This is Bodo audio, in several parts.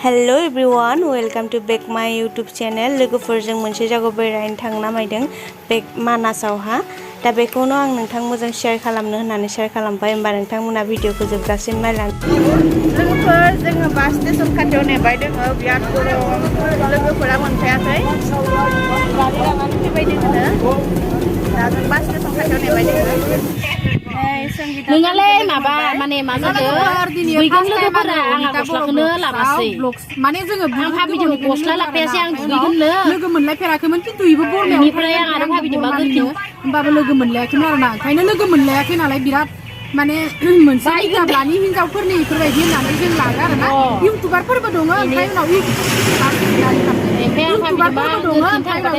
हेलो एवरीवन वेलकम टू बेक माय यूट्यूब चैनल लोगोफोरजों मोनसे जायगायाव बेरायनो थांनो नामायदों बे मानासावहा दा बेखौनो आं नोंथांमोनजों शेयार खालामनो होननानै शेयार खालामबाय होमबा नोंथांमोना भिडिअखौ जोबजासिम नायलां लोगोफोर जोङो बास स्टेशन खाथियाव नेबाय दङ बिराद गरम लोगोफोरा मोनफैयाखै गारि लानानै फैबाय दङ दा जों बास स्टेशन खाथियाव नेबाय दङ नोंङालाय माबा माने मा जादों दुगैगोन लोगोफोरा आंहा गस्लाखौनो लाबासै माने जोङो आं भाबिदों गस्ला लाफायासै आं दुगैगोननो लोगो मोनलायफेराखैमोन खिन्थु इबो बरमायाव बेनिफ्राय आं आरो भाबिदों मा गोथौ होमबाबो लोगो मोनलायाखैमोन आरोना ओंखायनो लोगो मोनलायाखै नालाय बिराद माने मोनसे लानि हिनजावफोरनि इफोरबायदि होननानै जों लादो आरोना इउटुबारफोरबो दङ ओमफ्राय उनाव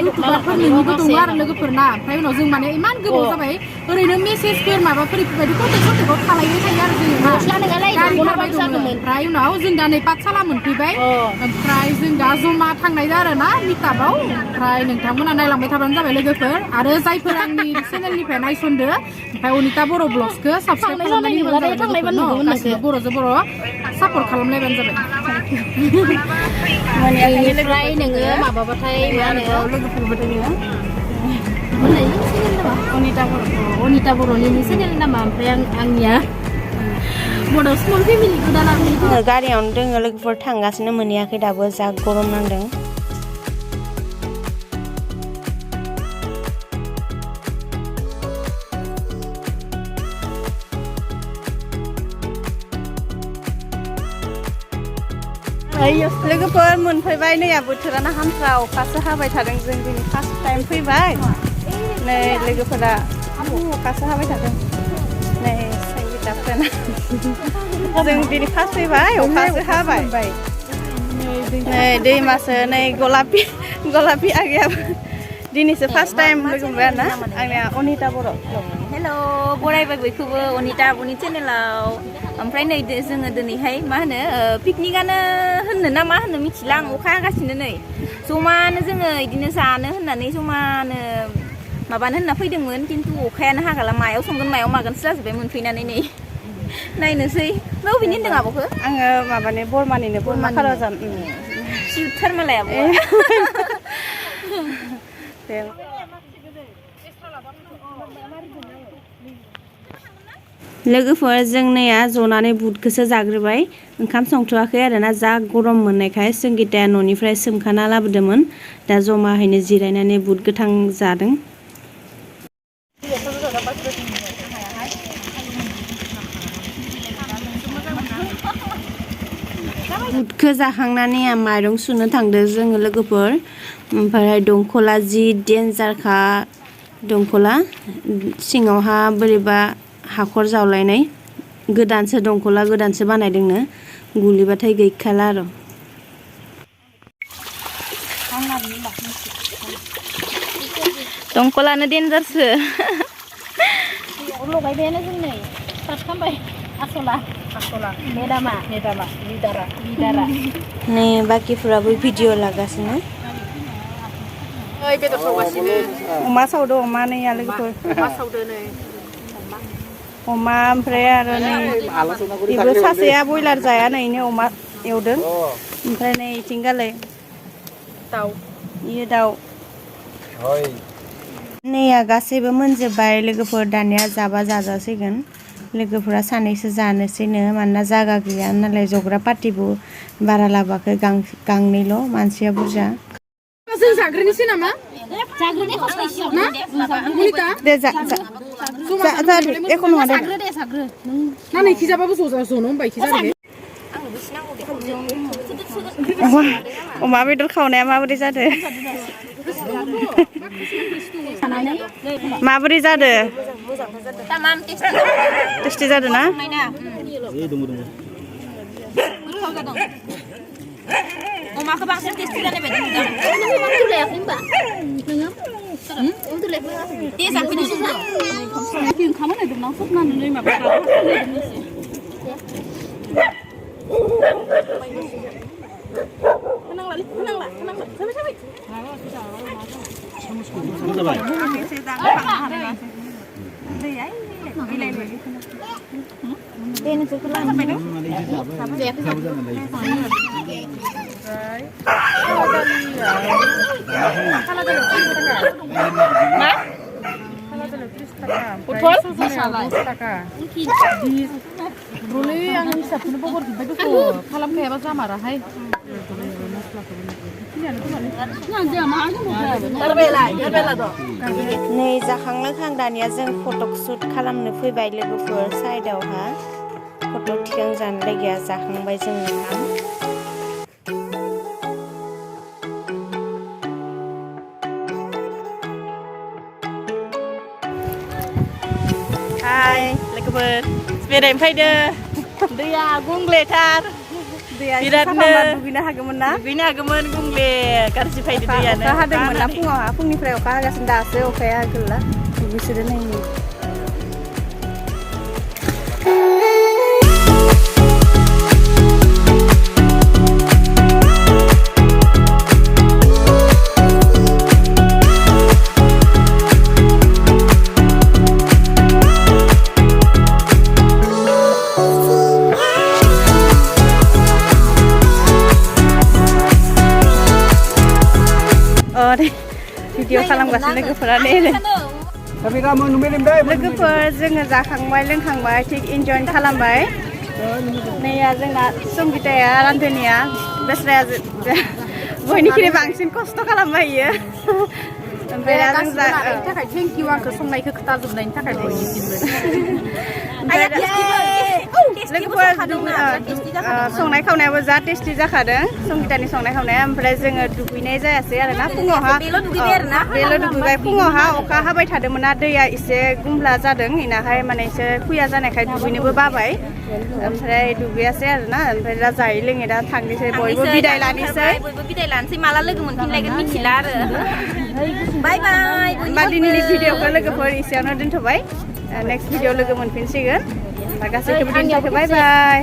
इउटुबारफोरनिबो दङ आरो लोगोफोरना ओमफ्राय उनाव जों माने इमान गोबाव जाबाय ओरैनो मेसेजफोर माबाफोर इफोरबायदि कन्टेक्टआव थालायबाय थायो आरो जोङो गस्ला नोंङालाय गारि थाबाय दङ ओमफ्राय उनाव जों दा नै पाठसाला मोनफैबाय ओमफ्राय जों दा जमा थांनाय आरोना मिटाबाव ओमफ्राय नोंथांमोना नायलांबाय थाबानो जाबाय लोगोफोर आरो जायफोर आंनि चेनेलनिफ्राय नायसनदो ओमफ्राय अनिता बर' ब्लग्सखौ साबस्क्राइब खालामनानै गासिबो बर'जों बर' सापर्ट खालामलायबानो जाबाय बेनिफ्राय नोङो माबाबाथाय मा होनो लोगोफोरबो दङ अनिता बर'नि चेनेल नामा ओमफ्राय आंनिया बड' स्मल फेमिलि गोदान गारियावनो दोङो लोगोफोर थांगासिनो मोनहैयाखै दाबो जा गरम नांदों लोगोफोर मोनफैबाय नैया बोथोरानो हामथ्रा अखासो हाबाय थादों जों दिनै फार्स्ट टाइम फैबाय नै लोगोफोरा अखासो हाबाय थादों नै संगिताफोरा जों दिनै फार्स्ट फैबाय अखासो हाबाय नै दैमासो नै गलापि आगैयाबो दिनैसो फार्स्ट टाइम लोगो मोनबाय आरोना आंनिया अनिता बर' हेल' बरायबाय बयखौबो अनिता आब'नि चेनेलाव ओमफ्राय नै जोङो दिनैहाय मा होनो पिकनिकआनो होननो ना मा होनो मिथिला आं अखा हागासिनो नै जमानो जोङो बिदिनो जानो होननानै जमानो माबानो होनना फैदोंमोन खिन्थु अखायानो हागाला मायाव संगोन मायाव मागोनसो जाजोब्बाय मोनफैनानै नै नायनोसै बबेनि होनदों आब'खौ आङो माबानि बरमानिनो बोरमा खाराजान सिउथार मालाय आब' लोगोफोर जों नैया जनानै बुटखौसो जाग्रोबाय ओंखाम संथ'वाखै आरोना जा गरम मोननायखाय संगिताया न'निफ्राय सोमखाना लाबोदोंमोन दा जमाहैनो जिरायनानै बुट गोथां जादों बुटखौ जाखांनानै माइरं सुनो थांदों जोङो लोगोफोर ओमफ्राय दंखला जि डेन्जारखा दंखला सिङावहा बोरैबा हाखर जावलायनाय गोदानसो दंखला गोदानसो बानायदोंनो गुलिबाथाय गैखाला आरो दंखलानो डेन्जारसो लगायबायानो जों नै स्टार्ट खालामबाय आसला मेदामा लिदारा नै बाखिफोराबो भिडिअ लागासिनो बेदर सावगासिनो अमा सावदो अमा नैया लोगोफोर अमा सावदो नै अमा ओमफ्राय आरो नै बेबो सासेया बयलार जाया नैनो अमा एवदों ओमफ्राय नै इथिंगालै दाउ इयो दाउ नैया गासैबो मोनजोब्बाय लोगोफोर दानिया जाबा जाजासिगोन लोगोफोरा सानैसो जानोसैनो मानोना जागा गैया नालाय जग्रा पार्टिबो बारा लाबोआखै गांनैल' मानसिया बुरजा जों जाग्रोनोसै नामा दे जा एख' नङा दे ना नैखि जाबाबो जनो होनबा इखि जागोन अमा बेदर खावनाया माबोरै जादों माबोरै जादों टेस्टि जादों ना अमाखौ बांसिन टेस्टि जानाय बायदि नुदों ओंखाम होनायदों ना सबनानै माबा दे नोंसोरखौ लांनो मा बथल रुलै आं हिसाबखौनो बावगारजोब्बाय दख' खालामखायाबा जामाराहाय नै जाखां-लोंखां दानिया जों फट' शुट खालामनो फैबाय लोगोफोर साइडआवहा फट' थिखांजानो लागिया जाखांबाय जों ओंखाम हाय लोगोफोर बेरायनो फैदो दैया गुंग्लेथार बिरादनो दुगैनो हागौमोन ना दुगैनो हागौमोन गुंग्ले गाज्रि फैदो दैयानो अखा हादोंमोन ना फुङावहा फुंनिफ्राय अखा हागासिनो दासो अखाया गैला बिसोरो नायनो भिडिअ खालामगासिनो लोगोफोरा लोगोफोर जोङो जाखांबाय लोंखांबाय थिग इन्जय खालामबाय नैया जोंना संगिताया रान्धनिया बेस्राया बयनिख्रुइ बांसिन खस्थ' खालामबाय इयो ओमफ्राय दा जों थाखाय थेंक इउ आंखौ संनायखौ खोथाजोबनायनि थाखाय बयनिसिमबो लोगोफोर संनाय खावनायाबो जा टेस्टि जाखादों संगितानि संनाय खावनाया ओमफ्राय जोङो दुगैनाय जायासै आरोना फुङावहा बेल' दुगैबाय फुङावहा अखा हाबाय थादोंमोन ना दैया एसे गुमला जादों इनाहाय माने एसे खुया जानायखाय दुगैनोबो बाबाय ओमफ्राय दुगैयासै आरोना ओमफ्राय दा जायै लोङै दा थांनोसै बयबो बिदाय लानोसै माला लोगो मोनफिनलायगोन मिथिला आरो बाय बाय होमबा दिनैनि भिडिअखौ लोगोफोर एसेयावनो दोनथ'बाय नेक्स्ट भिडिअ लोगो मोनफिनसिगोन गासैखौबो दोनथ'बाय बाय